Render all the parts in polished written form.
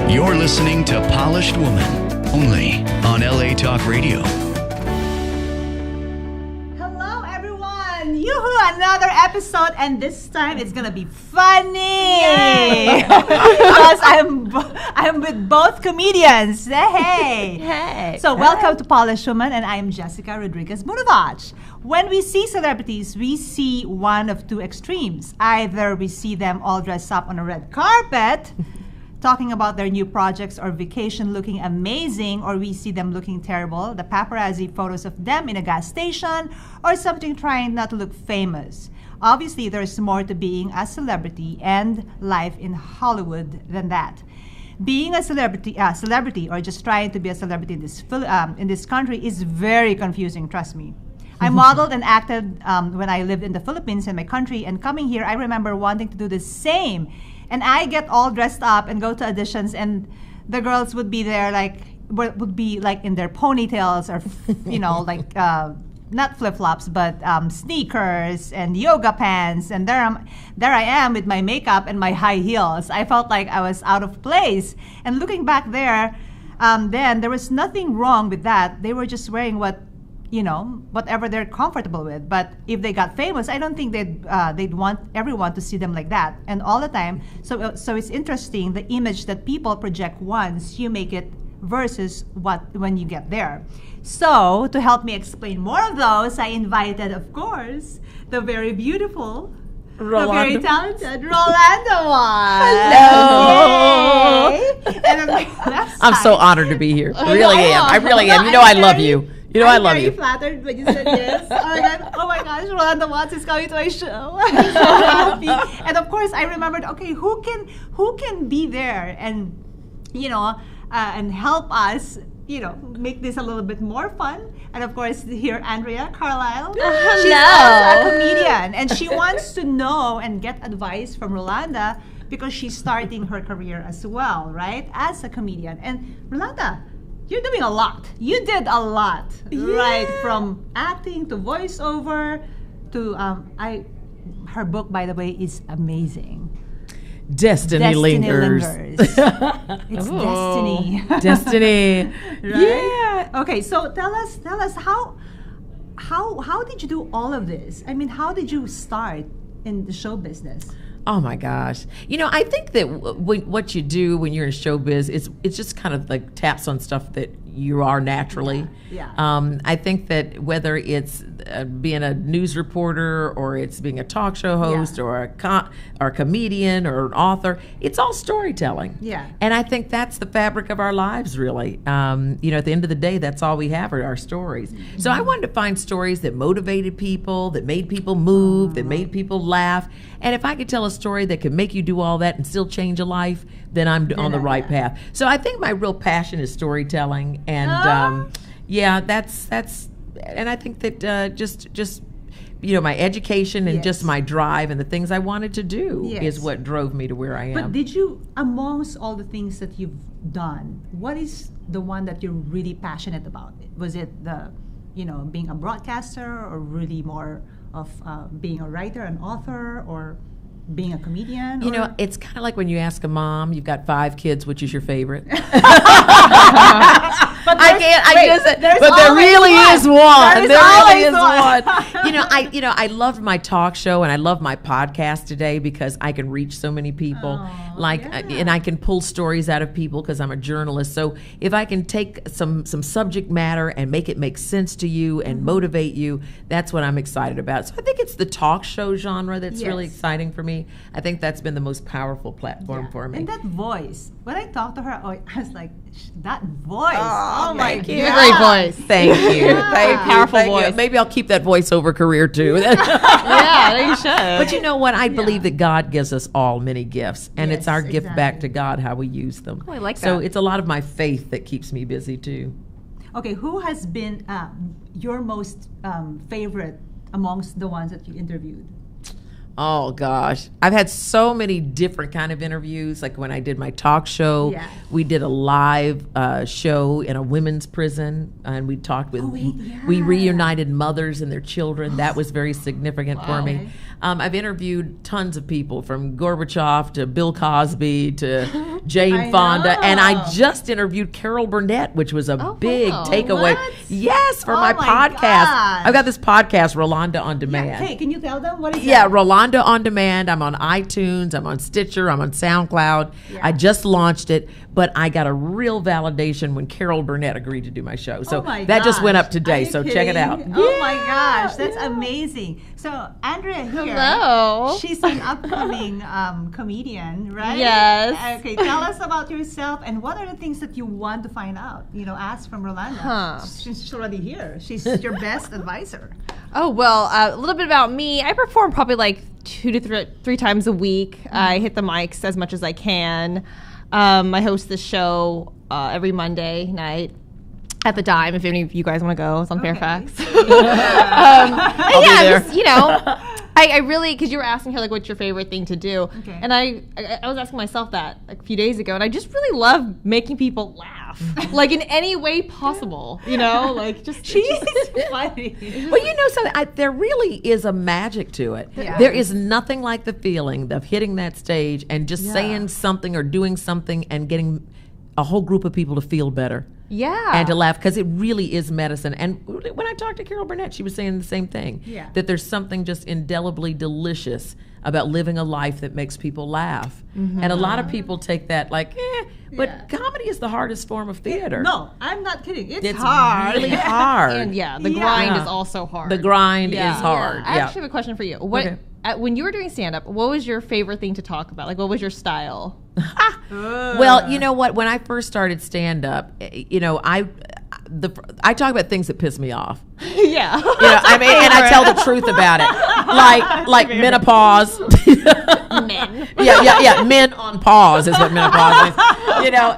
You're listening to Polished Woman, only on LA Talk Radio. Hello, everyone! Yoo-hoo! Another episode, and this time it's gonna be funny because I'm with both comedians. Hey! Hey! So welcome to Polished Woman, and I am Jessica Rodriguez Bunevacz. When we see celebrities, we see one of two extremes. Either we see them all dressed up on a red carpet, talking about their new projects or vacation looking amazing, or we see them looking terrible, the paparazzi photos of them in a gas station, or something trying not to look famous. Obviously, there's more to being a celebrity and life in Hollywood than that. Being a celebrity, or just trying to be a celebrity in this country is very confusing, trust me. I modeled and acted when I lived in the Philippines in my country, and coming here, I remember wanting to do the same. And I get all dressed up and go to auditions, and the girls would be there would be in their ponytails or, not flip-flops, but sneakers and yoga pants. And there I am with my makeup and my high heels. I felt like I was out of place. And looking back then there was nothing wrong with that. They were just wearing whatever they're comfortable with. But if they got famous, I don't think they'd want everyone to see them like that and all the time. So it's interesting, the image that people project once you make it versus when you get there. So to help me explain more of those, I invited, of course, the very beautiful, the very talented Rolonda. Hello. And on my left I'm so side- honored to be here. Really am. I really am. You know I love you. You know I love you. I'm very flattered when you said yes. Oh my gosh, Rolonda Watts is coming to my show. I'm so happy. And of course, I remembered, okay, who can be there and and help us, make this a little bit more fun. And of course, here Andrea Carlisle. She's also a comedian, and she wants to know and get advice from Rolonda because she's starting her career as well, right? As a comedian. And Rolonda, you're doing a lot. You did a lot, right? From acting to voiceover to her book, by the way, is amazing. Destiny lingers. It's destiny. Destiny. Right? Yeah. Okay, so tell us how did you do all of this? I mean, how did you start in the show business? Oh my gosh. I think that what you do when you're in showbiz it's just kind of like taps on stuff that you are naturally. Yeah. I think that whether it's being a news reporter or it's being a talk show host or a comedian or an author, it's all storytelling. Yeah. And I think that's the fabric of our lives, really. At the end of the day, that's all we have are our stories. Mm-hmm. So I wanted to find stories that motivated people, that made people move, that made people laugh. And if I could tell a story that could make you do all that and still change a life, then I'm on the right path. So I think my real passion is storytelling, and that's and I think that just my education and just my drive and the things I wanted to do is what drove me to where I am. But did you, amongst all the things that you've done, what is the one that you're really passionate about? Was it the being a broadcaster, or really more of being a writer, an author, or being a comedian? It's kind of like when you ask a mom, you've got 5 kids, which is your favorite? But there really is one. There really is one. I loved my talk show and I love my podcast today because I can reach so many people. And I can pull stories out of people because I'm a journalist. So if I can take some subject matter and make it make sense to you and motivate you, that's what I'm excited about. So I think it's the talk show genre that's really exciting for me. I think that's been the most powerful platform for me. And that voice, when I talked to her, I was like, that voice. Oh my God. You have a great voice. Thank you. Thank you. Powerful Thank voice. you. Maybe I'll keep that voiceover career too. Yeah, you should. But you know what? I believe that God gives us all many gifts, and it's our gift back exactly. to God how we use them. Oh, I like So that. it's a lot of my faith that keeps me busy too. Okay, who has been your most favorite amongst the ones that you interviewed? Oh gosh, I've had so many different kind of interviews. Like when I did my talk show, we did a live show in a women's prison, and we talked with, we reunited mothers and their children. That was very significant for me. I've interviewed tons of people, from Gorbachev to Bill Cosby to Jane Fonda, and I just interviewed Carol Burnett, which was a big takeaway. What? Yes, for my my podcast. gosh. I've got this podcast, Rolonda on Demand. Hey, can you tell them what is Yeah, that? Rolonda on Demand. I'm on iTunes. I'm on Stitcher. I'm on SoundCloud. Yeah. I just launched it, but I got a real validation when Carol Burnett agreed to do my show. So Oh my that just went gosh. up today. Are you So check it out. kidding? Oh my gosh, that's amazing. So Andrea here, Hello. she's an upcoming comedian, right? Yes. Okay, tell us about yourself and what are the things that you want to find out? Ask from Rolanda. Huh. She's already here. She's your best advisor. Oh, well, a little bit about me. I perform probably like 2 to 3 times a week. I hit the mics as much as I can. I host this show every Monday night at the Dime, if any of you guys want to go. It's on Fairfax. I'll be there. I really, because you were asking her, like, what's your favorite thing to do? Okay. And I was asking myself that like, a few days ago, and I just really love making people laugh, like, in any way possible, like, just... She's funny. Well, something, there really is a magic to it. Yeah. There is nothing like the feeling of hitting that stage and just saying something or doing something and getting a whole group of people to feel better. Yeah. And to laugh, because it really is medicine. And when I talked to Carol Burnett, she was saying the same thing. Yeah. That there's something just indelibly delicious about living a life that makes people laugh. Mm-hmm. And a lot of people take that like, but Yeah. comedy is the hardest form of theater. No, I'm not kidding. It's hard. Really hard. And the Yeah. grind Yeah. is also hard. The grind Yeah. is hard. I Yeah. actually have a question for you. Okay. When you were doing stand-up, what was your favorite thing to talk about? Like, what was your style? Well, you know what? When I first started stand up, I talk about things that piss me off. Yeah. And I tell the truth about it, like menopause. Men. Yeah. Men on pause is what menopause is.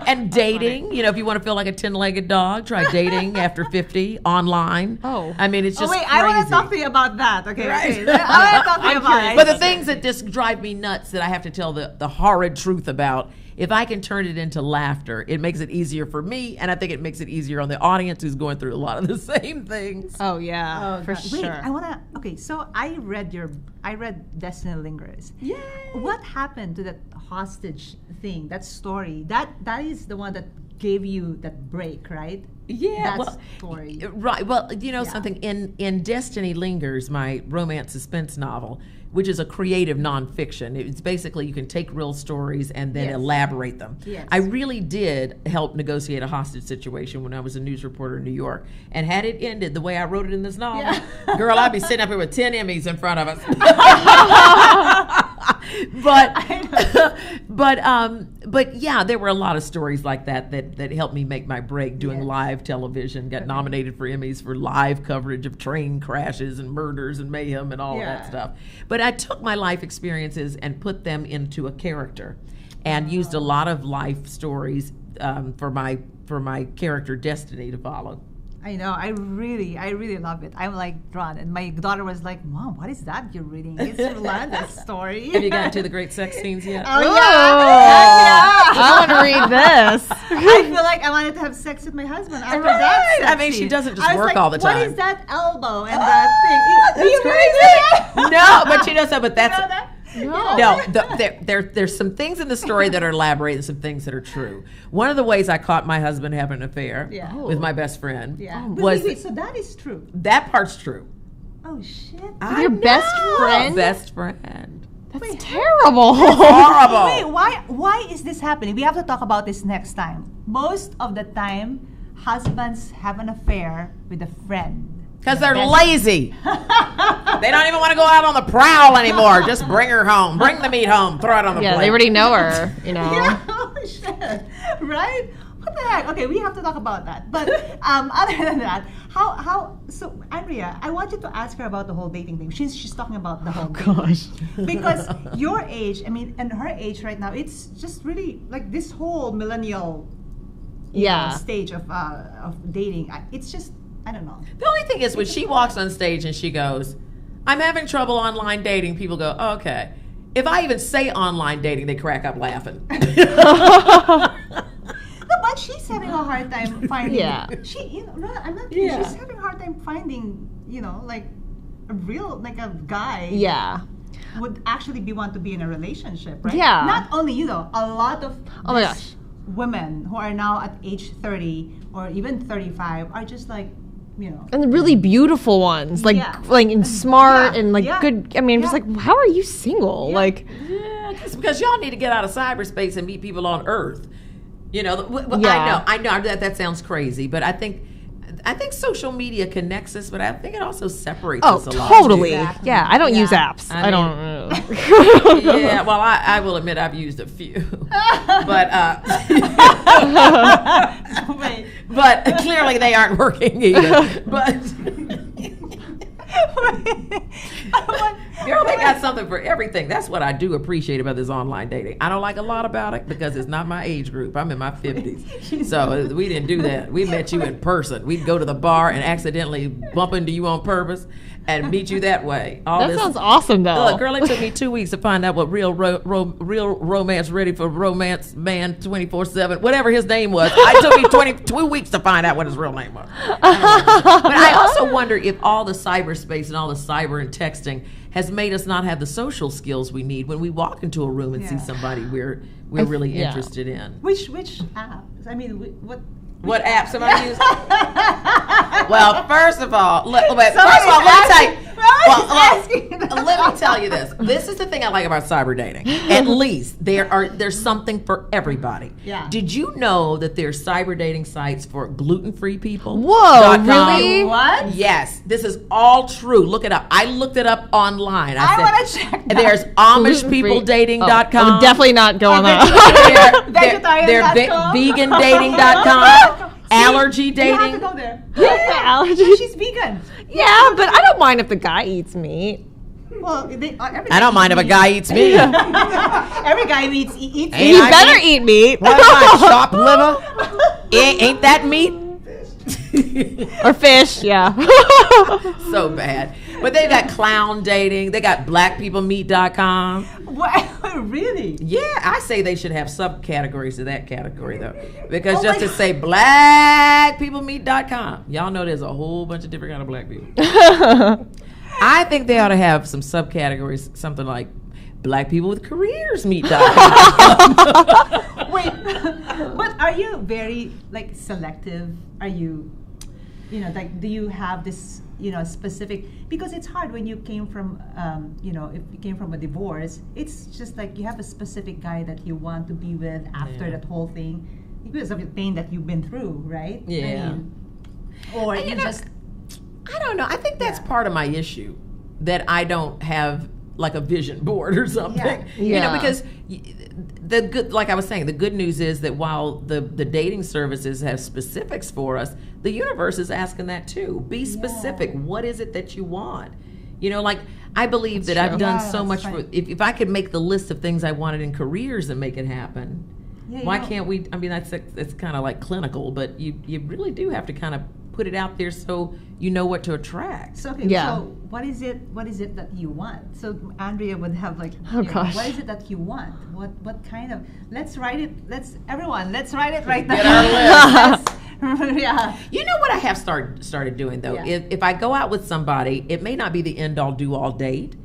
And dating. If you want to feel like a 10-legged dog, try dating after 50 online. Oh. It's just wait, crazy. I want to talk to you about that. Okay, Right. okay. I want to talk to you about it. But the things that just drive me nuts that I have to tell the horrid truth about, if I can turn it into laughter, it makes it easier for me, and I think it makes it easier on the audience who's going through a lot of the same things. Oh, yeah. For God. sure. Wait, I wanna. Okay, so I read Destiny Lingers. Yeah. What happened to that hostage thing? That story. That is the one that gave you that break, right? Yeah, That story. Right. Well, something in Destiny Lingers, my romance suspense novel, which is a creative nonfiction. It's basically you can take real stories and then Yes. elaborate them. Yes. I really did help negotiate a hostage situation when I was a news reporter in New York. And had it ended the way I wrote it in this novel, girl, I'd be sitting up here with 10 Emmys in front of us. But yeah, there were a lot of stories like that helped me make my break doing Yes. live television. Got nominated for Emmys for live coverage of train crashes and murders and mayhem and all of that Yeah. stuff. But I took my life experiences and put them into a character, and used a lot of life stories for my character Destiny to follow. I know. I really love it. I'm like drawn, and my daughter was like, "Mom, what is that you're reading? It's Rolanda's story." Have you gotten to the great sex scenes yet? Oh Oh, yeah. I want to read this. I feel like I wanted to have sex with my husband after Right. that. sex I mean, she scene. doesn't just I was work like, all the What time. is that elbow and that thing? That's crazy. No, but she does that. But that's You know that? no. There's some things in the story that are elaborate and some things that are true. One of the ways I caught my husband having an affair Yeah. with my best friend Yeah. was Wait, so that is true. that part's true. Oh shit. I your best know. friend? Best friend. That's terrible. Horrible. Wait, why is this happening? We have to talk about this next time. Most of the time, husbands have an affair with a friend. Because they're lazy. They don't even want to go out on the prowl anymore. Just bring her home. Bring the meat home. Throw it on the Yeah, plate. they already know her, Yeah, oh shit. Right? What the heck? Okay, we have to talk about that. But other than that, so Andrea, I want you to ask her about the whole dating thing. She's talking about the whole Gosh. because your age, I mean, and her age right now, it's just really like this whole millennial Yeah. stage of dating. It's just, I don't know. The only thing is when she walks on stage and she goes, I'm having trouble online dating, people go, oh, okay. If I even say online dating, they crack up laughing. No, but she's having a hard time finding. Yeah. I'm not kidding. Yeah. She's having a hard time finding, like a real, like a guy. Yeah. would actually want to be in a relationship, right? Yeah. Not only you though, a lot of Oh my these gosh. women who are now at age 30 or even 35 are just like, you know. And the really beautiful ones, like Yeah. and smart Yeah. and like Yeah. good. I mean, I'm just Yeah. like, how are you single? Yeah. Like, Yeah, because y'all need to get out of cyberspace and meet people on Earth. You know, Yeah. I know that sounds crazy, but I think social media connects us, but I think it also separates us a lot. totally. Exactly. Yeah, I don't use Yeah. apps. I I don't. Yeah, well, I will admit I've used a few, but Wait. but clearly they aren't working either. But girl, they got something for everything. That's what I do appreciate about this online dating. I don't like a lot about it because it's not my age group. I'm in my 50s. So we didn't do that. We met you in person. We'd go to the bar and accidentally bump into you on purpose and meet you that way. That sounds awesome, though. Look, girl, it took me 2 weeks to find out what real romance ready for romance man 24/7, whatever his name was. It took me 22 weeks to find out what his real name was. But I also wonder if all the cyberspace and all the cyber and texting has made us not have the social skills we need when we walk into a room and see Yeah. somebody we're really yeah. interested in. Which apps? I mean, What apps am I using? Well, first of all, let me tell you. Let me tell you this. This is the thing I like about cyber dating. At least there's something for everybody. Yeah. Did you know that there's cyber dating sites for gluten-free people? Whoa, .com? really? What? Yes, this is all true. Look it up. I looked it up online. I want to check that. There's AmishPeopleDating.com. I would definitely not go on that. They're Vegetarian.com. vegandating.com. Allergy You have to dating. go there. Allergies. She's vegan. Yeah, but I don't mind if the guy eats meat. Well, every I don't mind if a guy eats meat. Every guy eats Ain't He I better meat? eat meat. What am I, chopped liver? Ain't that meat? Or fish, yeah. So bad. But they've got clown dating. They got blackpeoplemeet.com. What? Really? Yeah, I say they should have subcategories to that category, though. Because Oh just my to say blackpeoplemeet.com, y'all know there's a whole bunch of different kind of black people. I think they ought to have some subcategories, something like blackpeoplewithcareersmeet.com. Wait, but are you very like selective? Are you, like, do you have this, specific? Because it's hard when you came from, if you came from a divorce, it's just like you have a specific guy that you want to be with after Yeah. that whole thing, because of the pain that you've been through, right? Yeah. Or And you just. I don't know. I think that's Yeah. part of my issue, that I don't have like a vision board or something. Yeah. Because the good, like I was saying, the good news is that while the dating services have specifics for us, the universe is asking that too. Be specific. What is it that you want? Like I believe that I've done Yeah, so much. that's right. If I could make the list of things I wanted in careers and make it happen, Yeah, why can't we? I mean, it's kind of like clinical, but you really do have to kind of put it out there so you know what to attract. So, okay, Yeah. so what is it that you want? So Andrea would have like, Oh, gosh. what is it that you want? What kind of, let's write it right now. Get our list. Yeah. You know what I have started doing though? Yeah. If I go out with somebody, it may not be the end all do all date,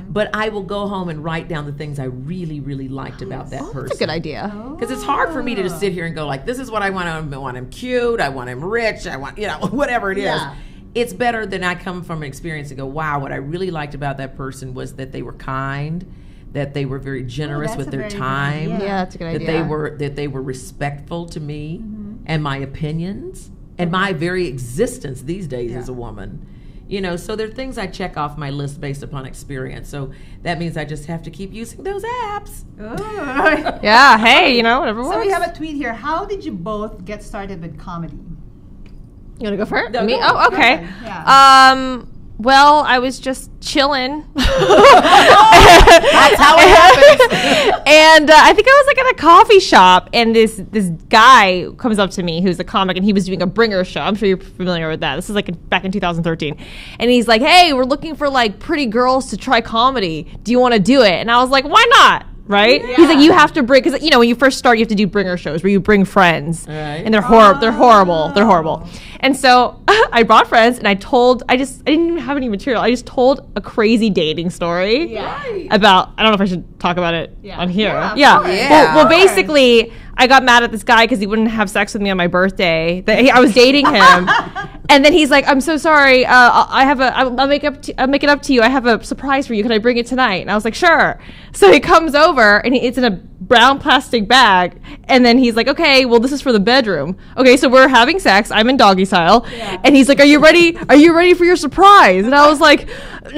but I will go home and write down the things I really, really liked about that person. That's a good idea. Because it's hard for me to just sit here and go like, this is what I want. I want him cute. I want him rich. I want, whatever it is. Yeah. It's better than I come from an experience and go, wow, what I really liked about that person was that they were kind, that they were very generous that's with a their very good time. idea. Yeah, that's a good That idea. they were respectful to me and my opinions and my very existence these days as a woman. So there are things I check off my list based upon experience. So that means I just have to keep using those apps. Oh. Yeah, hey, whatever works. So we have a tweet here. How did you both get started with comedy? You want to go for it? No, Me? go. Oh, okay. Go ahead, yeah. Well, I was just chilling. That's how it happens. And I think I was like at a coffee shop, and this guy comes up to me who's a comic, and he was doing a bringer show. I'm sure you're familiar with that. This is like back in 2013. And he's like, hey, we're looking for like pretty girls to try comedy. Do you want to do it? And I was like, why not? Right? Yeah. He's like, you have to bring, because when you first start, you have to do bringer shows where you bring friends, Right. and they're horrible. And so I brought friends, and I didn't even have any material. I just told a crazy dating story about. I don't know if I should talk about it on here. Yeah. Well, basically, I got mad at this guy because he wouldn't have sex with me on my birthday. I was dating him, and then he's like, "I'm so sorry. I'll make it up to you. I have a surprise for you. Can I bring it tonight?" And I was like, "Sure." So he comes over, and it's in a brown plastic bag, and then he's like, "Okay, well, this is for the bedroom." Okay, so we're having sex. I'm in doggy style, and he's like, "Are you ready? Are you ready for your surprise?" And I was like,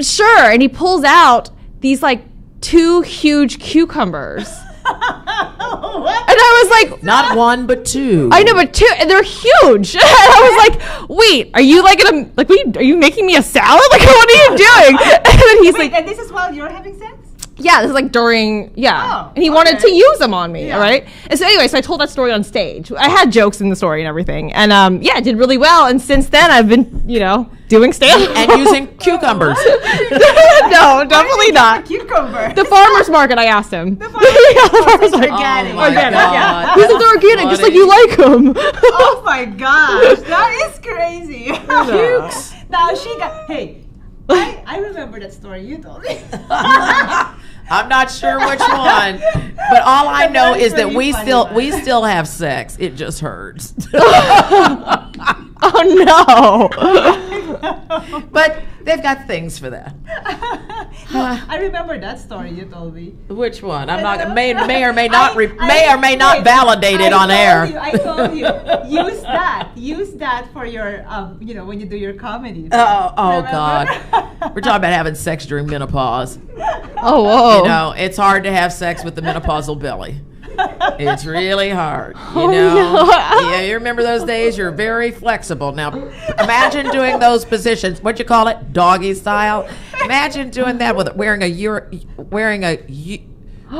"Sure." And he pulls out these like 2 huge cucumbers. And I was like, Not 1, but 2. I know, but 2, and they're huge. And I was like, wait, are you are you making me a salad? Like, what are you doing? And then he's like, and this is while you're having sex? yeah, this is like during, Oh, and he wanted to okay. use them on me, all right? And so anyway, so I told that story on stage. I had jokes in the story and everything. And I did really well. And since then, I've been, doing stand-up. And using cucumbers. No, definitely not. Cucumber. The farmer's market, I asked him. The farmer's market. organic. Oh my Organic, God. He's like, they're organic, just like you like them. Oh my gosh, that is crazy. Now she got. Hey, I remember that story you told me. I'm not sure which one, but all I know is that really funny we still have sex. It just hurts. Oh no! But they've got things for that. I remember that story you told me. Which one? I'm not may or may not validate it on air. I told you. Use that for your when you do your comedy. Oh Remember? God. We're talking about having sex during menopause. Oh whoa! It's hard to have sex with the menopausal belly. It's really hard, No. Yeah, you remember those days? You're very flexible. Now, imagine doing those positions. What you call it? Doggy style. Imagine doing that with wearing a what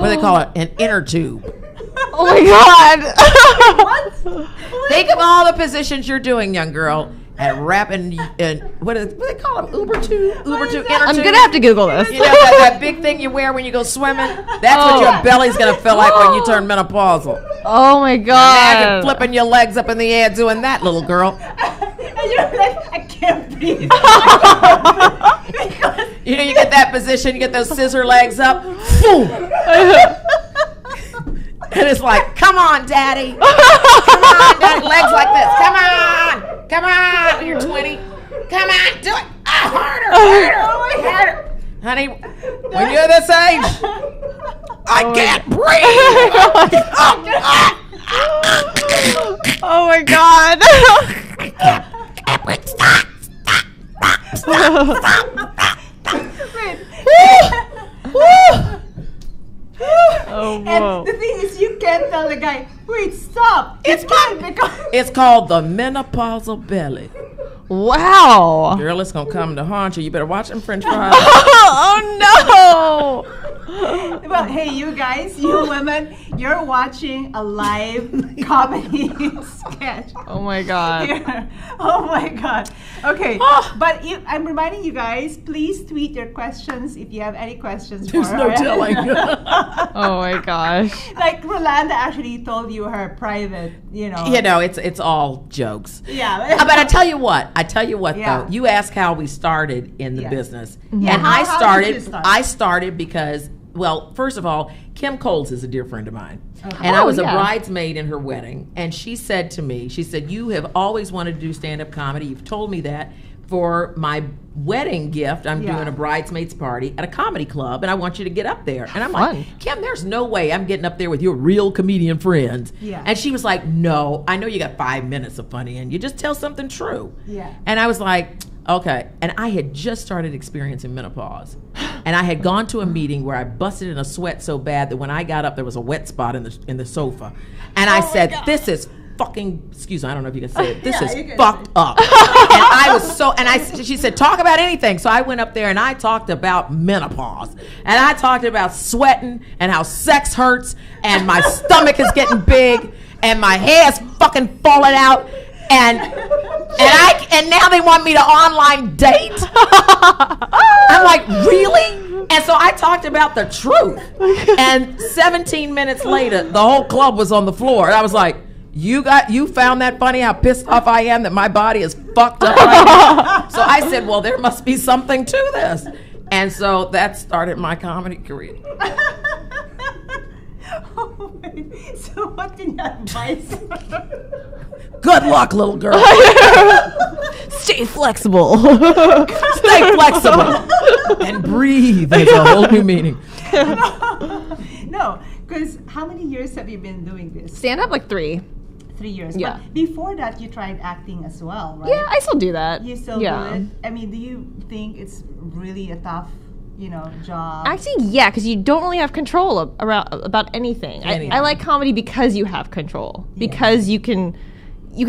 do they call it? An inner tube. Oh my God! What? Think of all the positions you're doing, young girl. And wrapping, what do they call them? Uber tube, inner tube. I'm gonna have to Google this. You know that big thing you wear when you go swimming? That's what your belly's gonna feel like when you turn menopausal. Oh my Imagine God! flipping your legs up in the air doing that, little girl. And you're like, I can't breathe. You get that position, you get those scissor legs up. Boom. And it's like, come on, daddy. Come on, daddy. Legs like this. Come on. Come on. You're 20. Come on, do it. Harder. Honey, when you're this age, I can't breathe. Oh my God! Oh And whoa! the thing is, you can't tell the guy, wait, stop. It's called the menopausal belly. Wow! Girl, it's going to come to haunt you. You better watch them French fries. Oh no! Well, hey, you guys, you women, you're watching a live comedy sketch. Oh my God! Here. Oh my God. Okay, but I'm reminding you guys, please tweet your questions if you have any questions. There's for no her. telling. Oh my gosh! Like Rolanda actually told you her private, It's all jokes. Yeah. But I tell you what, Yeah. though. You asked how we started in the Yes. business. Yeah, And how did you start? I started because, well, first of all, Kim Coles is a dear friend of mine. And Oh, I was a yeah. bridesmaid in her wedding. And she said to me, you have always wanted to do stand-up comedy. You've told me that. For my wedding gift, I'm Yeah. doing a bridesmaids party at a comedy club, and I want you to get up there. And I'm Fun. like, Kim, there's no way I'm getting up there with your real comedian friends. Yeah. And she was like, no, I know you got 5 minutes of funny, and you just tell something true. Yeah. And I was like, okay. And I had just started experiencing menopause. And I had gone to a meeting where I busted in a sweat so bad that when I got up, there was a wet spot in the sofa. And I said, this is fucking, excuse me, I don't know if you can say it. This Yeah, is you can fucked say up. And I was so, she said, talk about anything. So I went up there and I talked about menopause. And I talked about sweating and how sex hurts and my stomach is getting big and my hair's fucking falling out. And now they want me to online date. I'm like, really? And so I talked about the truth. And 17 minutes later, the whole club was on the floor. And I was like, you found that funny, how pissed off I am that my body is fucked up right now? So I said, well, there must be something to this. And so that started my comedy career. So what can you advise? Good luck, little girl. Stay flexible. Stay flexible. And breathe. There's a whole new meaning. No, because how many years have you been doing this? Stand up like 3. 3 years. Yeah. But before that, you tried acting as well, right? Yeah, I still do that. You still do it? I mean, do you think it's really a tough, job? Acting, yeah, because you don't really have control about anything. I like comedy because you have control. Because you can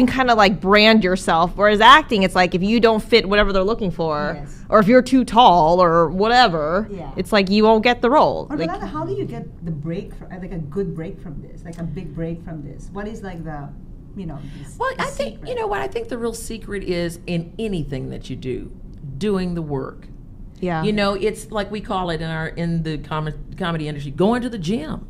kind of like brand yourself. Whereas acting, it's like if you don't fit whatever they're looking for, or if you're too tall or whatever, it's like you won't get the role. Or Rolonda, how do you get the break, like a good break from this, like a big break from this? What is like the, Well, I think, what I think the real secret is in anything that you do, doing the work. Yeah. It's like we call it in the comedy industry, going to the gym.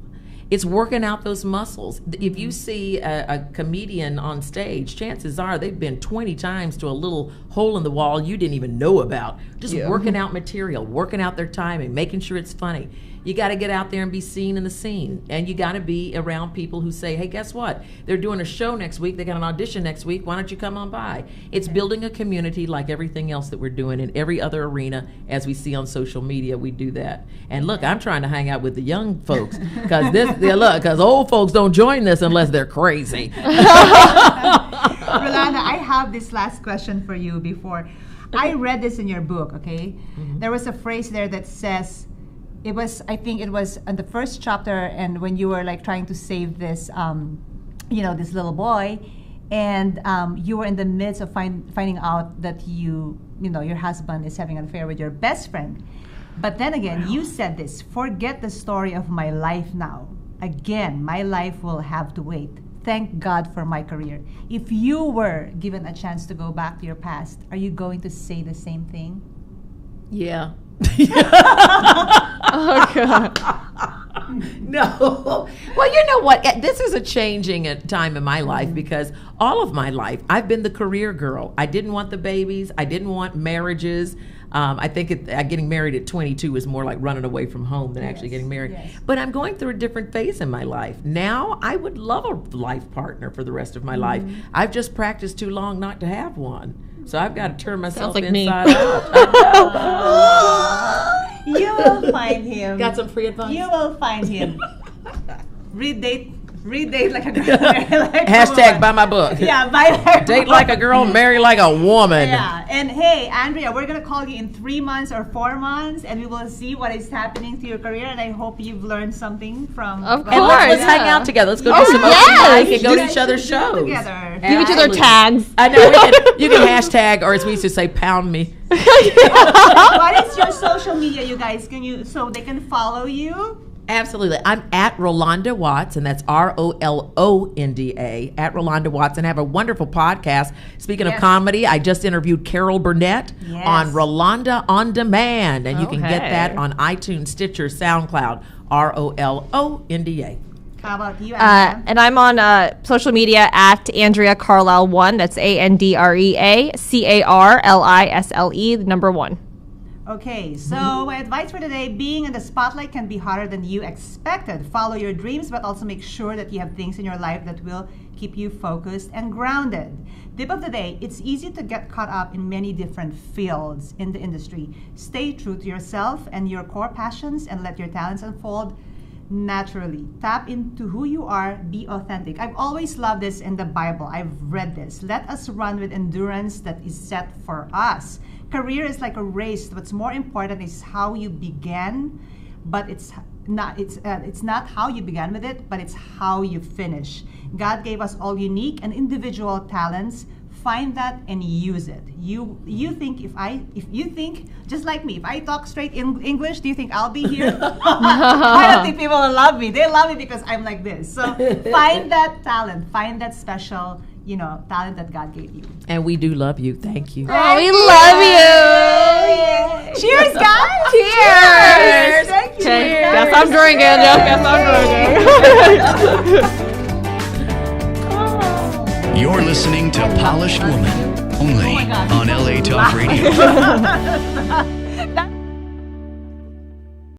It's working out those muscles. If you see a comedian on stage, chances are they've been 20 times to a little hole in the wall you didn't even know about. Just working out material, working out their timing, making sure it's funny. You got to get out there and be seen in the scene. And you got to be around people who say, hey, guess what? They're doing a show next week. They got an audition next week. Why don't you come on by? It's building a community like everything else that we're doing in every other arena. As we see on social media, we do that. And look, I'm trying to hang out with the young folks because old folks don't join this unless they're crazy. Rolonda, I have this last question for you before. I read this in your book, okay? Mm-hmm. There was a phrase there that says, I think it was in the first chapter, and when you were like trying to save this, this little boy, and you were in the midst of finding out that your husband is having an affair with your best friend. But then again, you said this, forget the story of my life now. Again, my life will have to wait. Thank God for my career. If you were given a chance to go back to your past, are you going to say the same thing? Yeah. Oh, God. No. Well, you know what? This is a changing time in my life because all of my life, I've been the career girl. I didn't want the babies. I didn't want marriages. I think getting married at 22 is more like running away from home than actually getting married. Yes. But I'm going through a different phase in my life. Now, I would love a life partner for the rest of my life. I've just practiced too long not to have one. So I've got to turn myself inside out. You will find him. Got some free advice? You will find him. Read date like a girl. Hashtag buy my book. Yeah, buy her. Date like a girl, marry like a woman. Yeah, and hey, Andrea, we're going to call you in 3 months or 4 months, and we will see what is happening to your career, and I hope you've learned something from... Of course. And let's hang out together. Let's go do some open mic and go to each other's shows. Together. Give each other tags. I know. You can hashtag, or as we used to say, pound me. What is your social media, you guys? So they can follow you? Absolutely. I'm at Rolonda Watts, and that's ROLONDA, at Rolonda Watts, and I have a wonderful podcast. Speaking of comedy, I just interviewed Carol Burnett on Rolonda On Demand, and you can get that on iTunes, Stitcher, SoundCloud, ROLONDA. How about you, Andrea? And I'm on social media at Andrea Carlisle 1. That's ANDREACARLISLE, the number 1. Okay, so my advice for today, being in the spotlight can be harder than you expected. Follow your dreams, but also make sure that you have things in your life that will keep you focused and grounded. Tip of the day, it's easy to get caught up in many different fields in the industry. Stay true to yourself and your core passions and let your talents unfold naturally. Tap into who you are, be authentic. I've always loved this in the Bible. I've read this. Let us run with endurance that is set for us. Career is like a race. What's more important is how you began, but it's not how you began with it, but it's how you finish. God gave us all unique and individual talents. Find that and use it. You think if you think just like me, if I talk straight English, do you think I'll be here? I don't think people will love me. They love me because I'm like this. So find that talent, find that special, talent that God gave you. And we do love you. Thank you. Oh, we love you. Cheers, guys. Cheers. I'm drinking. Yes, I'm drinking. You're listening to Polished Woman, only on LA Talk Radio. That